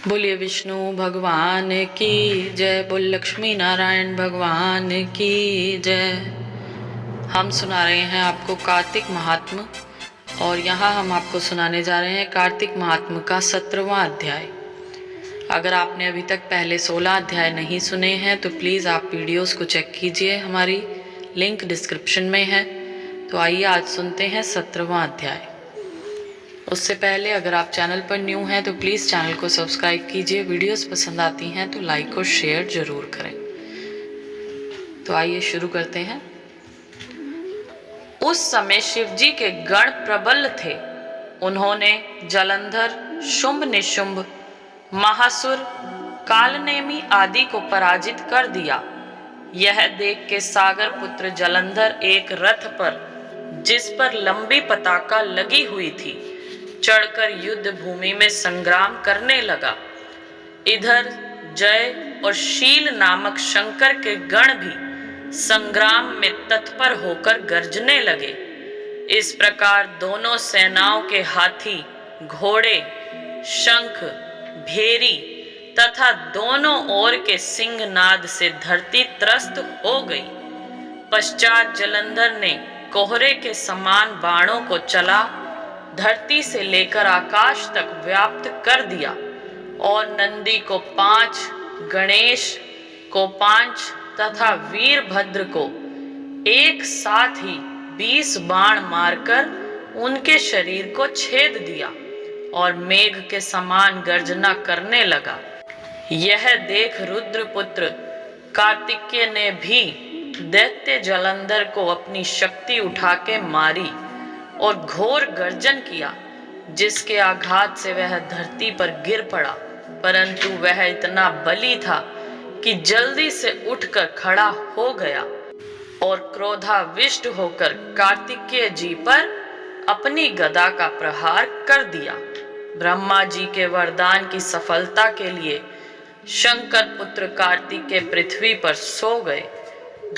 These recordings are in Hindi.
बोलिए विष्णु भगवान की जय, बोल लक्ष्मी नारायण भगवान की जय। हम सुना रहे हैं आपको कार्तिक महात्म्य और यहाँ हम आपको सुनाने जा रहे हैं कार्तिक महात्म्य का 17वां अध्याय। अगर आपने अभी तक पहले 16 अध्याय नहीं सुने हैं तो प्लीज़ आप वीडियोस को चेक कीजिए, हमारी लिंक डिस्क्रिप्शन में है। तो आइए आज सुनते हैं 17वां अध्याय। उससे पहले अगर आप चैनल पर न्यू हैं तो प्लीज़ चैनल को सब्सक्राइब कीजिए। वीडियोस पसंद आती हैं तो लाइक और शेयर ज़रूर करें। तो आइए शुरू करते हैं। उस समय शिवजी के गण प्रबल थे। उन्होंने जलंधर, शुंभ निशुंभ, महासुर, कालनेमी आदि को पराजित कर दिया। यह देख के सागर पुत्र जलंधर एक रथ पर, जिस पर लंबी पताका लगी हुई थी, चढ़कर युद्ध भूमि में संग्राम करने लगा। इधर जय और शील नामक शंकर के गण भी संग्राम में तत्पर होकर गर्जने लगे। इस प्रकार दोनों सेनाओं के हाथी, घोड़े, शंख, भेरी तथा दोनों ओर के सिंहनाद से धरती त्रस्त हो गई। पश्चात जलंधर ने कोहरे के समान बाणों को चला धरती से लेकर आकाश तक व्याप्त कर दिया और नंदी को 5, गणेश को 5 तथा वीरभद्र को एक साथ ही 20 बाण मारकर उनके शरीर को छेद दिया और मेघ के समान गर्जना करने लगा। यह देख रुद्रपुत्र कार्तिकेय ने भी दैत्य जलंधर को अपनी शक्ति उठा के मारी और घोर गर्जन किया, जिसके आघात से वह धरती पर गिर पड़ा। परंतु वह इतना बली था कि जल्दी से उठकर खड़ा हो गया और क्रोधाविष्ट होकर कार्तिकेय जी पर अपनी गदा का प्रहार कर दिया। ब्रह्मा जी के वरदान की सफलता के लिए शंकर पुत्र कार्तिकेय पृथ्वी पर सो गए।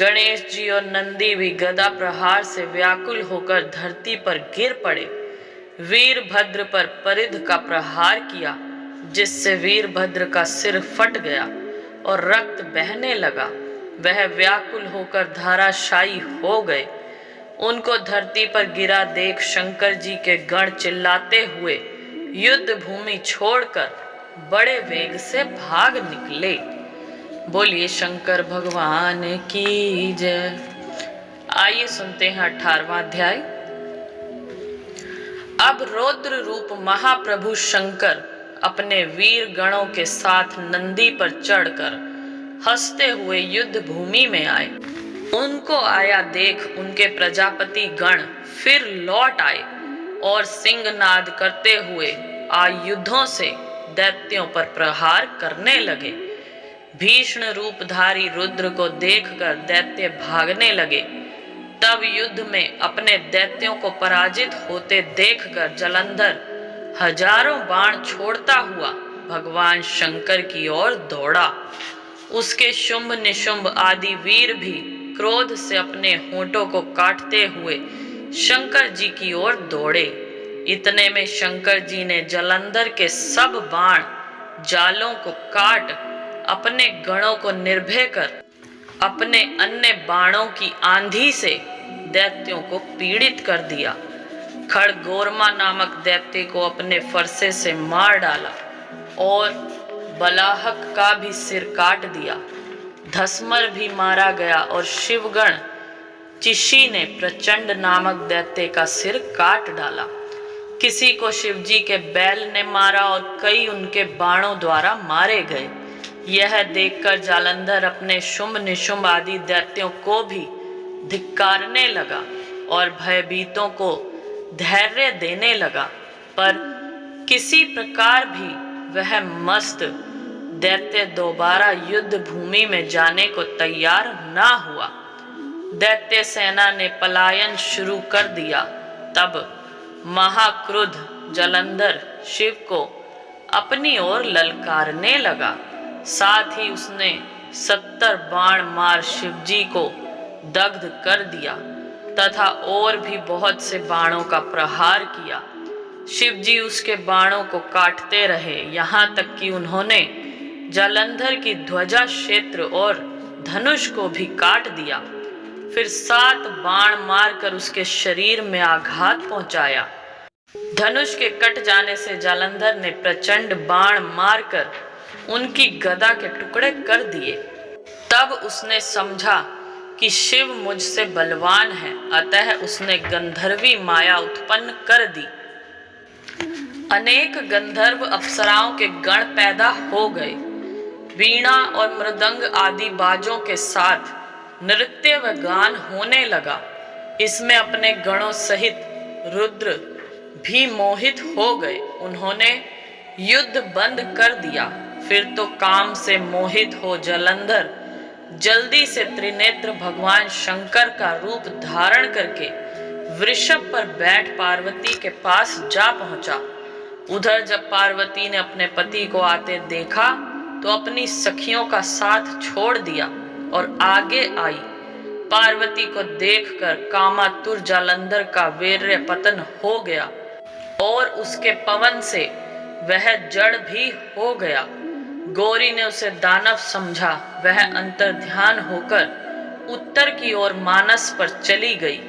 गणेश जी और नंदी भी गदा प्रहार से व्याकुल होकर धरती पर गिर पड़े। वीरभद्र पर परिध का प्रहार किया, जिससे वीरभद्र का सिर फट गया और रक्त बहने लगा। वह व्याकुल होकर धाराशायी हो गए। उनको धरती पर गिरा देख शंकर जी के गण चिल्लाते हुए युद्ध भूमि छोड़कर बड़े वेग से भाग निकले। बोलिए शंकर भगवान की जय। आइए सुनते हैं 18वां अध्याय। अब रौद्र रूप महाप्रभु शंकर अपने वीर गणों के साथ नंदी पर चढ़कर हंसते हुए युद्ध भूमि में आए। उनको आया देख उनके प्रजापति गण फिर लौट आए और सिंहनाद करते हुए आयुधों से दैत्यों पर प्रहार करने लगे। भीषण रूपधारी रुद्र को देखकर दैत्य भागने लगे। तब युद्ध में अपने दैत्यों को पराजित होते देखकर जलंधर हजारों बाण छोड़ता हुआ भगवान शंकर की ओर दौड़ा। उसके शुंभ निशुंभ आदि वीर भी क्रोध से अपने होंठों को काटते हुए शंकर जी की ओर दौड़े। इतने में शंकर जी ने जलंधर के सब बाण जालों को काट अपने गणों को निर्भय कर अपने अन्य बाणों की आंधी से दैत्यों को पीड़ित कर दिया। खड़गोरमा नामक दैत्य को अपने फरसे से मार डाला और बलाहक का भी सिर काट दिया। धसमर भी मारा गया और शिवगण चिशी ने प्रचंड नामक दैत्य का सिर काट डाला। किसी को शिवजी के बैल ने मारा और कई उनके बाणों द्वारा मारे गए। यह देखकर जालंधर अपने शुंभ निशुंभ आदि दैत्यों को भी धिक्कारने लगा और भयभीतों को धैर्य देने लगा, पर किसी प्रकार भी वह मस्त दैत्य दोबारा युद्ध भूमि में जाने को तैयार ना हुआ। दैत्य सेना ने पलायन शुरू कर दिया। तब महाक्रुद्ध जलंधर शिव को अपनी ओर ललकारने लगा। साथ ही उसने 70 बाण मार शिवजी को दग्ध कर दिया तथा और भी बहुत से बाणों का प्रहार किया। शिवजी उसके बाणों को काटते रहे, यहाँ तक कि उन्होंने जालंधर की ध्वजा क्षेत्र और धनुष को भी काट दिया। फिर 7 बाण मारकर उसके शरीर में आघात पहुंचाया। धनुष के कट जाने से जालंधर ने प्रचंड बाण मारकर उनकी गदा के टुकड़े कर दिए। तब उसने समझा कि शिव मुझसे बलवान है, अतः उसने गंधर्वी माया उत्पन्न कर दी। अनेक गंधर्व अप्सराओं के गण पैदा हो गए। वीणा और मृदंग आदि बाजों के साथ नृत्य व गान होने लगा। इसमें अपने गणों सहित रुद्र भी मोहित हो गए। उन्होंने युद्ध बंद कर दिया। फिर तो काम से मोहित हो जालंधर जल्दी से त्रिनेत्र भगवान शंकर का रूप धारण करके वृषभ पर बैठ पार्वती के पास जा पहुंचा। उधर जब पार्वती ने अपने पति को आते देखा तो अपनी सखियों का साथ छोड़ दिया और आगे आई। पार्वती को देखकर कामातुर जालंधर का वीर्य पतन हो गया और उसके पवन से वह जड़ भी हो गया। गौरी ने उसे दानव समझा। वह अंतर ध्यान होकर उत्तर की ओर मानस पर चली गई।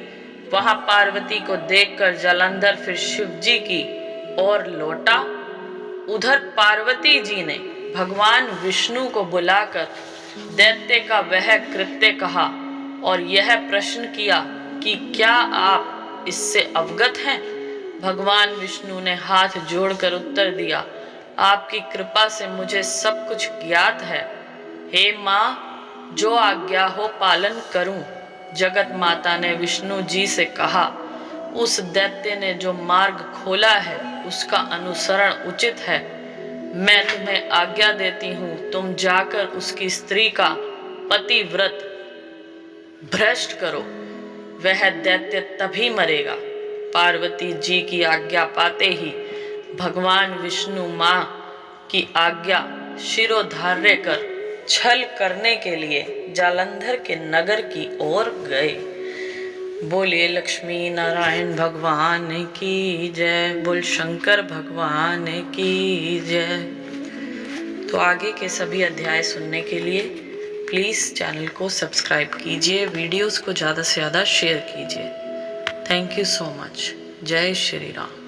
वहां पार्वती को देखकर जालंधर फिर शिवजी की ओर लौटा। उधर पार्वती जी ने भगवान विष्णु को बुलाकर दैत्य का वह कृत्य कहा और यह प्रश्न किया कि क्या आप इससे अवगत हैं? भगवान विष्णु ने हाथ जोड़कर उत्तर दिया, आपकी कृपा से मुझे सब कुछ ज्ञात है। हे माँ, जो आज्ञा हो पालन करूं। जगत माता ने विष्णु जी से कहा, उस दैत्य ने जो मार्ग खोला है उसका अनुसरण उचित है। मैं तुम्हें आज्ञा देती हूँ, तुम जाकर उसकी स्त्री का पतिव्रत भ्रष्ट करो। वह दैत्य तभी मरेगा। पार्वती जी की आज्ञा पाते ही भगवान विष्णु माँ की आज्ञा शिरोधार्य कर छल करने के लिए जालंधर के नगर की ओर गए। बोलिए लक्ष्मी नारायण भगवान की जय। बोल शंकर भगवान की जय। तो आगे के सभी अध्याय सुनने के लिए प्लीज़ चैनल को सब्सक्राइब कीजिए, वीडियोस को ज़्यादा से ज़्यादा शेयर कीजिए। Thank you so much. जय श्री राम।